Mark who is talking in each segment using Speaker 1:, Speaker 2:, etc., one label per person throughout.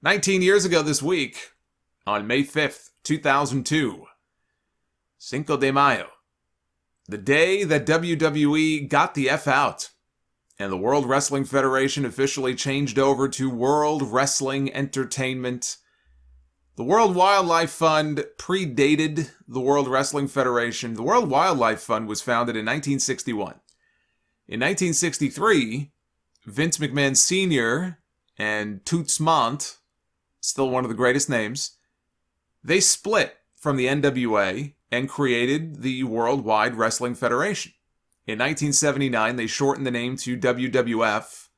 Speaker 1: 19 years ago this week, on May 5th, 2002, Cinco de Mayo, the day that WWE got the F out, and the World Wrestling Federation officially changed over to World Wrestling Entertainment. The World Wildlife Fund predated the World Wrestling Federation. The World Wildlife Fund was founded in 1961. In 1963, Vince McMahon Sr. and Toots Mondt, still one of the greatest names, they split from the NWA and created the Worldwide Wrestling Federation. In 1979, they shortened the name to WWF,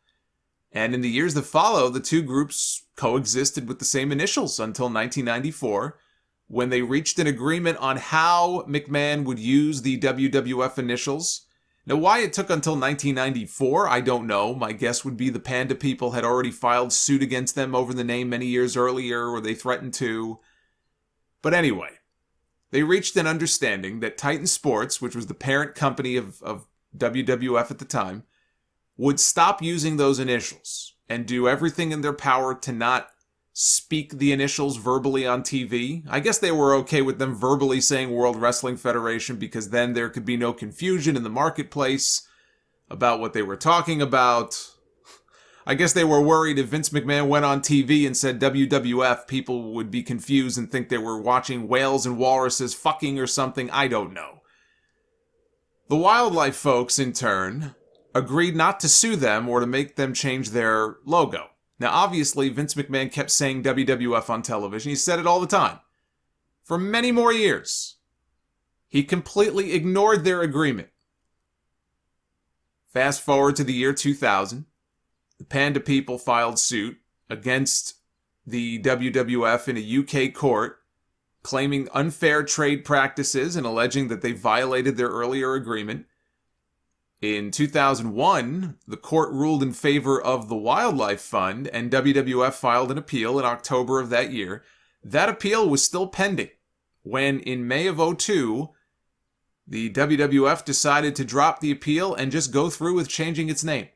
Speaker 1: and in the years that followed, the two groups coexisted with the same initials until 1994, when they reached an agreement on how McMahon would use the WWF initials. Now, why it took until 1994, I don't know. My guess would be the Panda people had already filed suit against them over the name many years earlier, or they threatened to. But anyway, they reached an understanding that Titan Sports, which was the parent company of WWF at the time, would stop using those initials and do everything in their power to not speak the initials verbally on TV. I guess they were okay with them verbally saying World Wrestling Federation because then there could be no confusion in the marketplace about what they were talking about. I guess they were worried if Vince McMahon went on TV and said WWF, people would be confused and think they were watching whales and walruses fucking or something. I don't know. The wildlife folks, in turn, agreed not to sue them or to make them change their logo. Now, obviously, Vince McMahon kept saying WWF on television. He said it all the time. For many more years. He completely ignored their agreement. Fast forward to the year 2000. The Panda people filed suit against the WWF in a UK court, claiming unfair trade practices and alleging that they violated their earlier agreement. In 2001, the court ruled in favor of the Wildlife Fund, and WWF filed an appeal in October of that year. That appeal was still pending when, in May of 2002, the WWF decided to drop the appeal and just go through with changing its name.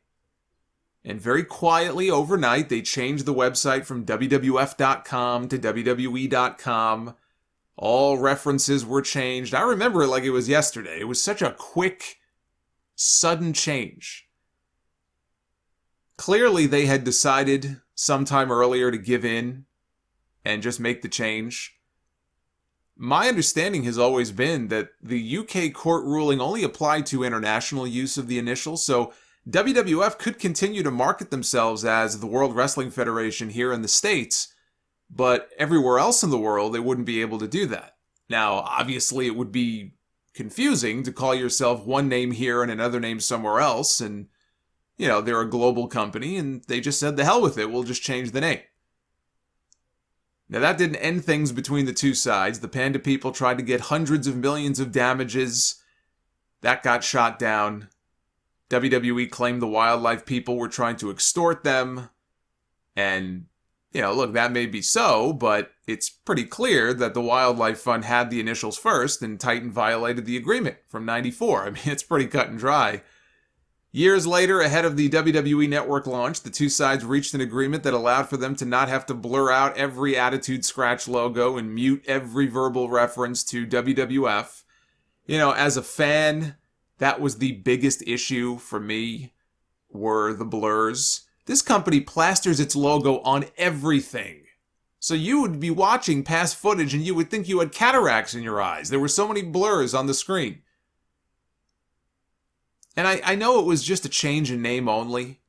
Speaker 1: And very quietly, overnight, they changed the website from WWF.com to WWE.com. All references were changed. I remember it like it was yesterday. It was such a quick, sudden change. Clearly, they had decided sometime earlier to give in and just make the change. My understanding has always been that the UK court ruling only applied to international use of the initials, so WWF could continue to market themselves as the World Wrestling Federation here in the States, but everywhere else in the world, they wouldn't be able to do that. Now, obviously, it would be confusing to call yourself one name here and another name somewhere else, and, you know, they're a global company, and they just said, the hell with it, we'll just change the name. Now, that didn't end things between the two sides. The Panda people tried to get hundreds of millions of damages. That got shot down. WWE claimed the wildlife people were trying to extort them. And, you know, look, that may be so, but it's pretty clear that the Wildlife Fund had the initials first, and Titan violated the agreement from 94. I mean, it's pretty cut and dry. Years later, ahead of the WWE Network launch, the two sides reached an agreement that allowed for them to not have to blur out every Attitude Scratch logo and mute every verbal reference to WWF. You know, as a fan, that was the biggest issue for me, were the blurs. This company plasters its logo on everything. So you would be watching past footage and you would think you had cataracts in your eyes. There were so many blurs on the screen. And I know it was just a change in name only,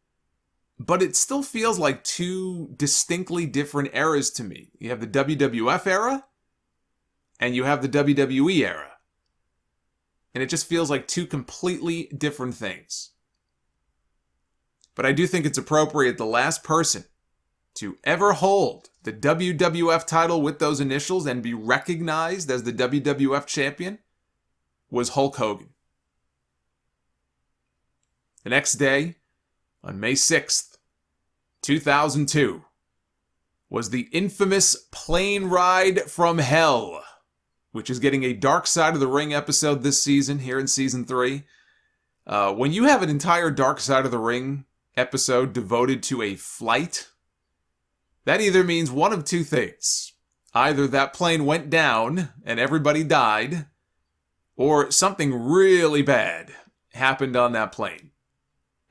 Speaker 1: but it still feels like two distinctly different eras to me. You have the WWF era, and you have the WWE era. And it just feels like two completely different things. But I do think it's appropriate the last person to ever hold the WWF title with those initials and be recognized as the WWF champion was Hulk Hogan. The next day, on May 6th, 2002, was the infamous Plane Ride from Hell, which is getting a Dark Side of the Ring episode this season, here in Season 3. When you have an entire Dark Side of the Ring episode devoted to a flight, That either means one of two things. Either that plane went down and everybody died, or something really bad happened on that plane.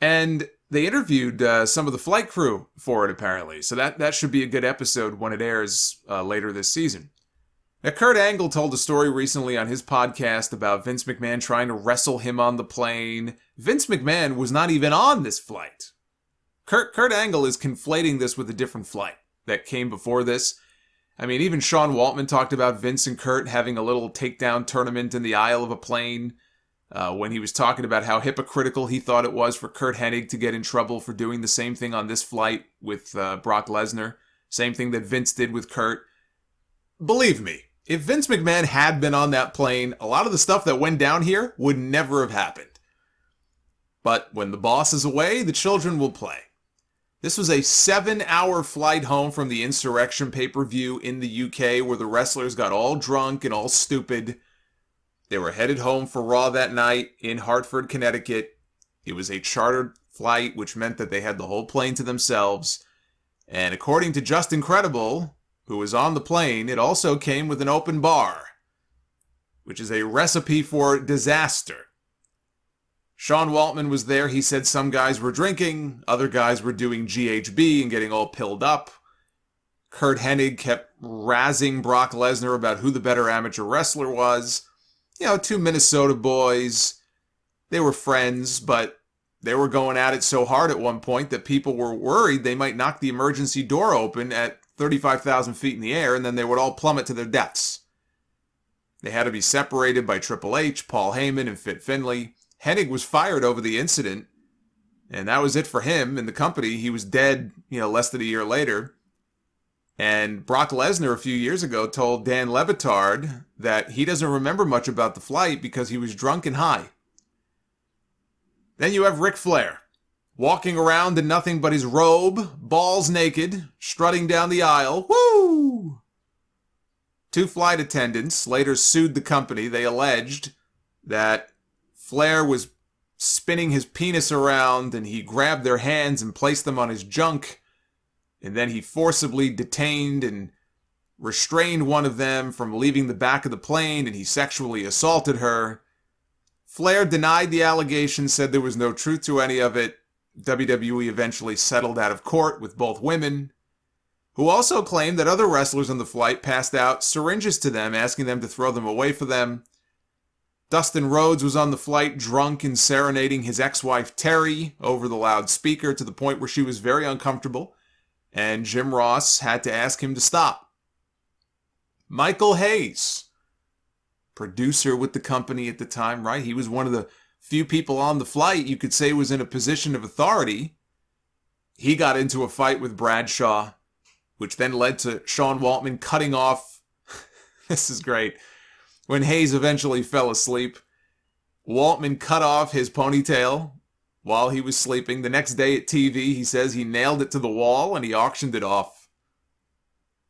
Speaker 1: And they interviewed some of the flight crew for it, apparently. So that should be a good episode when it airs later this season. Now, Kurt Angle told a story recently on his podcast about Vince McMahon trying to wrestle him on the plane. Vince McMahon was not even on this flight. Kurt Angle is conflating this with a different flight that came before this. I mean, even Sean Waltman talked about Vince and Kurt having a little takedown tournament in the aisle of a plane when he was talking about how hypocritical he thought it was for Kurt Hennig to get in trouble for doing the same thing on this flight with Brock Lesnar. Same thing that Vince did with Kurt. Believe me, if Vince McMahon had been on that plane, a lot of the stuff that went down here would never have happened. But when the boss is away, the children will play. This was a 7-hour flight home from the Insurrection pay-per-view in the UK where the wrestlers got all drunk and all stupid. They were headed home for Raw that night in Hartford, Connecticut. It was a chartered flight, which meant that they had the whole plane to themselves. And according to Just Incredible, who was on the plane, it also came with an open bar, which is a recipe for disaster. Sean Waltman was there. He said some guys were drinking, other guys were doing GHB and getting all pilled up. Kurt Hennig kept razzing Brock Lesnar about who the better amateur wrestler was. You know, two Minnesota boys. They were friends, but they were going at it so hard at one point that people were worried they might knock the emergency door open at 35,000 feet in the air and then they would all plummet to their deaths. They had to be separated by Triple H, Paul Heyman, and Fit Finlay. Hennig was fired over the incident, and that was it for him in the company. He was dead, less than a year later. And Brock Lesnar a few years ago told Dan Levitard that he doesn't remember much about the flight because he was drunk and high. Then you have Ric Flair, walking around in nothing but his robe, balls naked, strutting down the aisle. Woo! Two flight attendants later sued the company. They alleged that Flair was spinning his penis around and he grabbed their hands and placed them on his junk. And then he forcibly detained and restrained one of them from leaving the back of the plane and he sexually assaulted her. Flair denied the allegations, said there was no truth to any of it. WWE eventually settled out of court with both women, who also claimed that other wrestlers on the flight passed out syringes to them, asking them to throw them away for them. Dustin Rhodes was on the flight drunk and serenading his ex-wife Terry over the loudspeaker to the point where she was very uncomfortable, and Jim Ross had to ask him to stop. Michael Hayes, producer with the company at the time, right? He was one of the few people on the flight you could say was in a position of authority. He got into a fight with Bradshaw, which then led to Sean Waltman cutting off. This is great. When Hayes eventually fell asleep, Waltman cut off his ponytail while he was sleeping. The next day at TV, he says he nailed it to the wall and he auctioned it off.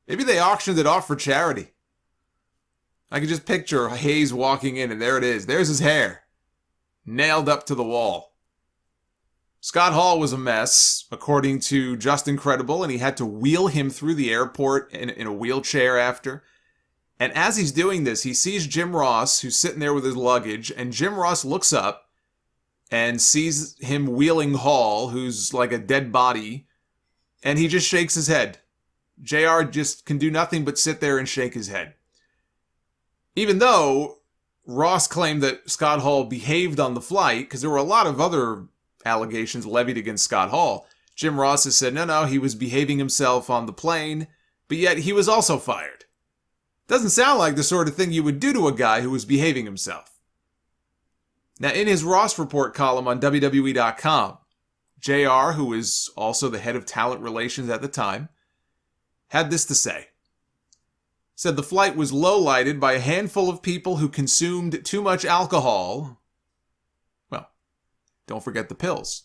Speaker 1: Maybe they auctioned it off for charity. I can just picture Hayes walking in and there it is. There's his hair. Nailed up to the wall. Scott Hall was a mess, according to Just Incredible, and he had to wheel him through the airport in a wheelchair after. And as he's doing this, he sees Jim Ross, who's sitting there with his luggage, and Jim Ross looks up and sees him wheeling Hall, who's like a dead body, and he just shakes his head. JR just can do nothing but sit there and shake his head. Even though Ross claimed that Scott Hall behaved on the flight, because there were a lot of other allegations levied against Scott Hall, Jim Ross has said, no, he was behaving himself on the plane, but yet he was also fired. Doesn't sound like the sort of thing you would do to a guy who was behaving himself. Now, in his Ross Report column on WWE.com, JR, who is also the head of talent relations at the time, had this to say. Said the flight was low-lighted by a handful of people who consumed too much alcohol. Well, don't forget the pills.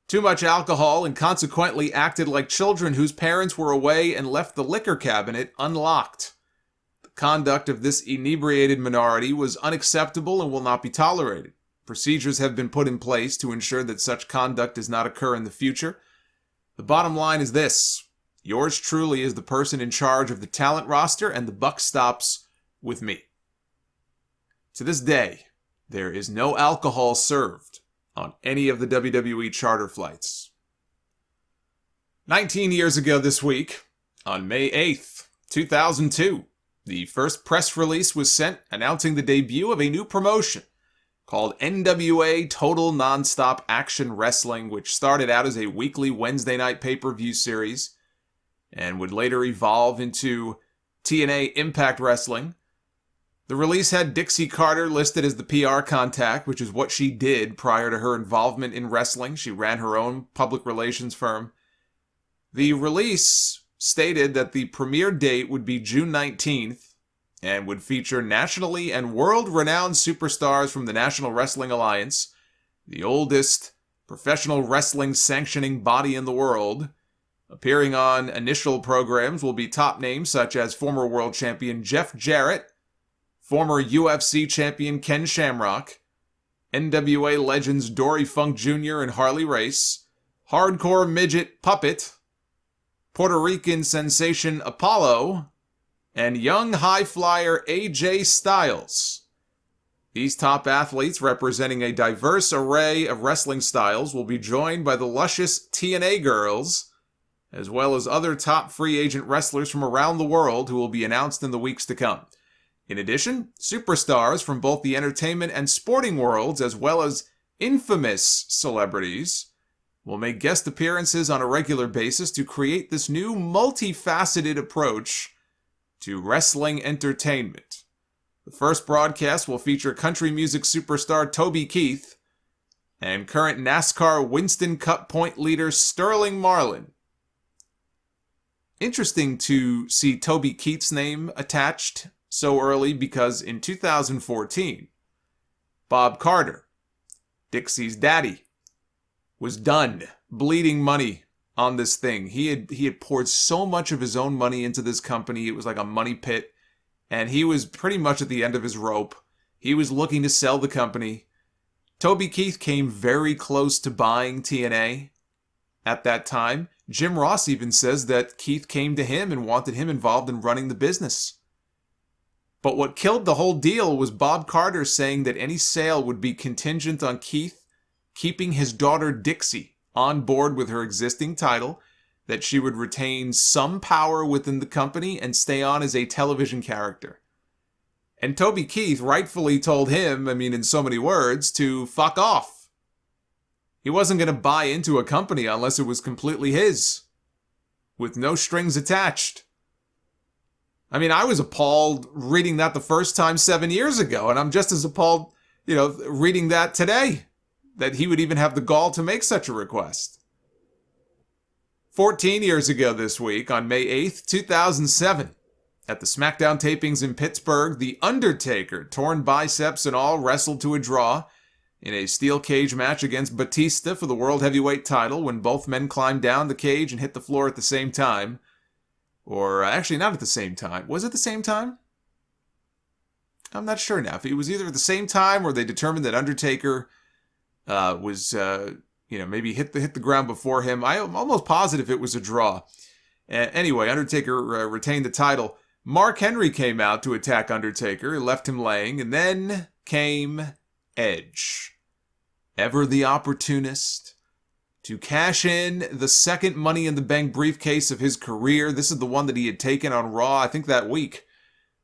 Speaker 1: Too much alcohol and consequently acted like children whose parents were away and left the liquor cabinet unlocked. The conduct of this inebriated minority was unacceptable and will not be tolerated. Procedures have been put in place to ensure that such conduct does not occur in the future. The bottom line is this. yours truly is the person in charge of the talent roster, and the buck stops with me. To this day, there is no alcohol served on any of the WWE charter flights. 19 years ago this week, on May 8th, 2002, the first press release was sent announcing the debut of a new promotion called NWA Total Nonstop Action Wrestling, which started out as a weekly Wednesday night pay-per-view series and would later evolve into TNA Impact Wrestling. The release had Dixie Carter listed as the PR contact, which is what she did prior to her involvement in wrestling. She ran her own public relations firm. The release stated that the premiere date would be June 19th and would feature nationally and world-renowned superstars from the National Wrestling Alliance, the oldest professional wrestling sanctioning body in the world. Appearing on initial programs will be top names such as former world champion Jeff Jarrett, former UFC champion Ken Shamrock, NWA legends Dory Funk Jr. and Harley Race, hardcore midget Puppet, Puerto Rican sensation Apollo, and young high flyer AJ Styles. These top athletes, representing a diverse array of wrestling styles, will be joined by the luscious TNA girls, as well as other top free agent wrestlers from around the world who will be announced in the weeks to come. In addition, superstars from both the entertainment and sporting worlds, as well as infamous celebrities, will make guest appearances on a regular basis to create this new multifaceted approach to wrestling entertainment. The first broadcast will feature country music superstar Toby Keith and current NASCAR Winston Cup point leader Sterling Marlin. Interesting to see Toby Keith's name attached so early because in 2014, Bob Carter, Dixie's daddy, was done bleeding money on this thing. He had poured so much of his own money into this company. It was like a money pit. And he was pretty much at the end of his rope. He was looking to sell the company. Toby Keith came very close to buying TNA at that time. Jim Ross even says that Keith came to him and wanted him involved in running the business. But what killed the whole deal was Bob Carter saying that any sale would be contingent on Keith keeping his daughter Dixie on board with her existing title, that she would retain some power within the company and stay on as a television character. And Toby Keith rightfully told him, in so many words, to fuck off. He wasn't going to buy into a company unless it was completely his, with no strings attached. I was appalled reading that the first time 7 years ago, and I'm just as appalled, reading that today, that he would even have the gall to make such a request. 14 years ago this week, on May 8th, 2007, at the Smackdown tapings in Pittsburgh, The Undertaker, torn biceps and all, wrestled to a draw in a steel cage match against Batista for the World Heavyweight title when both men climbed down the cage and hit the floor at the same time. Or actually not at the same time. Was it the same time? I'm not sure now. If it was either at the same time or they determined that Undertaker maybe hit the ground before him. I'm almost positive it was a draw. Anyway, Undertaker retained the title. Mark Henry came out to attack Undertaker, left him laying, and then came Edge. Ever the opportunist, to cash in the second Money in the Bank briefcase of his career. This is the one that he had taken on Raw, I think that week,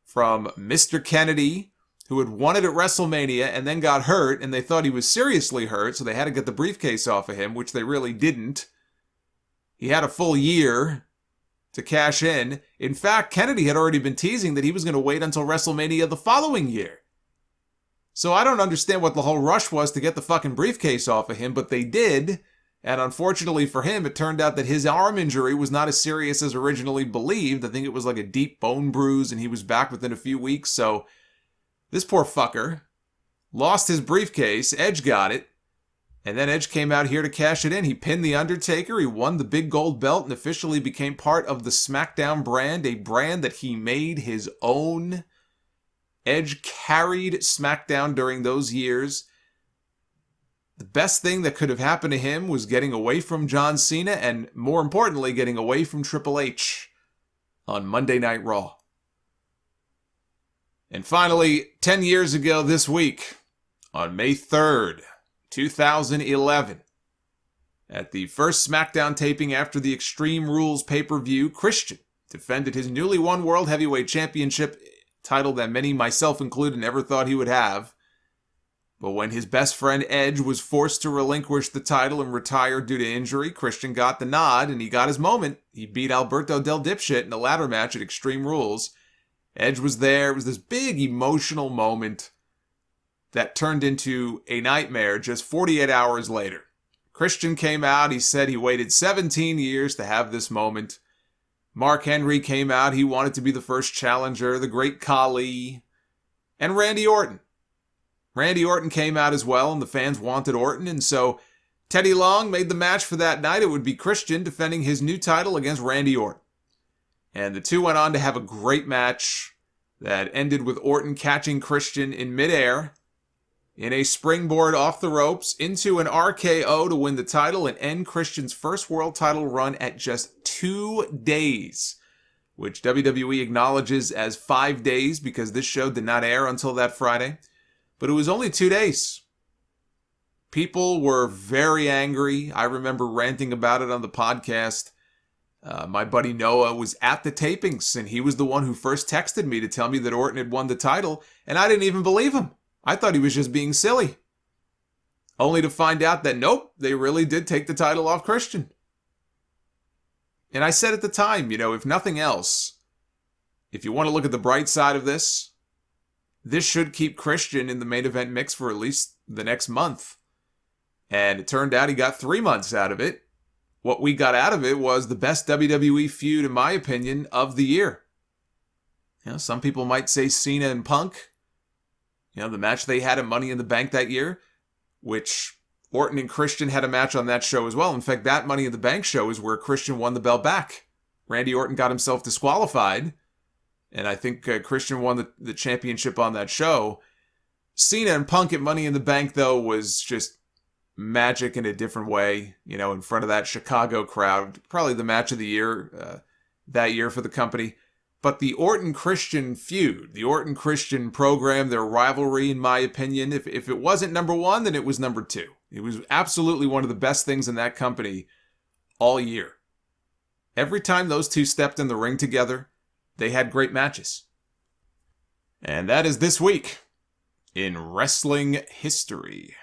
Speaker 1: from Mr. Kennedy, who had won it at WrestleMania and then got hurt, and they thought he was seriously hurt, so they had to get the briefcase off of him, which they really didn't. He had a full year to cash in. In fact, Kennedy had already been teasing that he was going to wait until WrestleMania the following year. So I don't understand what the whole rush was to get the fucking briefcase off of him, but they did. And unfortunately for him, it turned out that his arm injury was not as serious as originally believed. I think it was like a deep bone bruise, and he was back within a few weeks. So this poor fucker lost his briefcase. Edge got it. And then Edge came out here to cash it in. He pinned The Undertaker. He won the big gold belt and officially became part of the Smackdown brand, a brand that he made his own. Edge carried Smackdown during those years. The best thing that could have happened to him was getting away from John Cena and, more importantly, getting away from Triple H on Monday Night Raw. And finally, 10 years ago this week, on May 3rd, 2011, at the first Smackdown taping after the Extreme Rules pay-per-view, Christian defended his newly won World Heavyweight Championship, title that many, myself included, never thought he would have. But when his best friend Edge was forced to relinquish the title and retire due to injury, Christian got the nod and he got his moment. He beat Alberto Del Dipshit in a ladder match at Extreme Rules. Edge was there. It was this big emotional moment that turned into a nightmare just 48 hours later. Christian came out. He said he waited 17 years to have this moment. Mark Henry came out. He wanted to be the first challenger, the great Khali. And Randy Orton. Randy Orton came out as well, and the fans wanted Orton, and so Teddy Long made the match for that night. It would be Christian defending his new title against Randy Orton. And the two went on to have a great match that ended with Orton catching Christian in midair in a springboard off the ropes into an RKO to win the title and end Christian's first world title run at just 2 days, which WWE acknowledges as 5 days because this show did not air until that Friday. But it was only 2 days. People were very angry. I remember ranting about it on the podcast. My buddy Noah was at the tapings, and he was the one who first texted me to tell me that Orton had won the title, and I didn't even believe him. I thought he was just being silly. Only to find out that, nope, they really did take the title off Christian. And I said at the time, if nothing else, if you want to look at the bright side of this should keep Christian in the main event mix for at least the next month. And it turned out he got 3 months out of it. What we got out of it was the best WWE feud, in my opinion, of the year. Some people might say Cena and Punk. The match they had at Money in the Bank that year, which Orton and Christian had a match on that show as well. In fact, that Money in the Bank show is where Christian won the belt back. Randy Orton got himself disqualified, and I think Christian won the championship on that show. Cena and Punk at Money in the Bank, though, was just magic in a different way, in front of that Chicago crowd. Probably the match of the year that year for the company. But the Orton-Christian feud, the Orton-Christian program, their rivalry, in my opinion, if it wasn't number one, then it was number two. It was absolutely one of the best things in that company all year. Every time those two stepped in the ring together, they had great matches. And that is this week in wrestling history.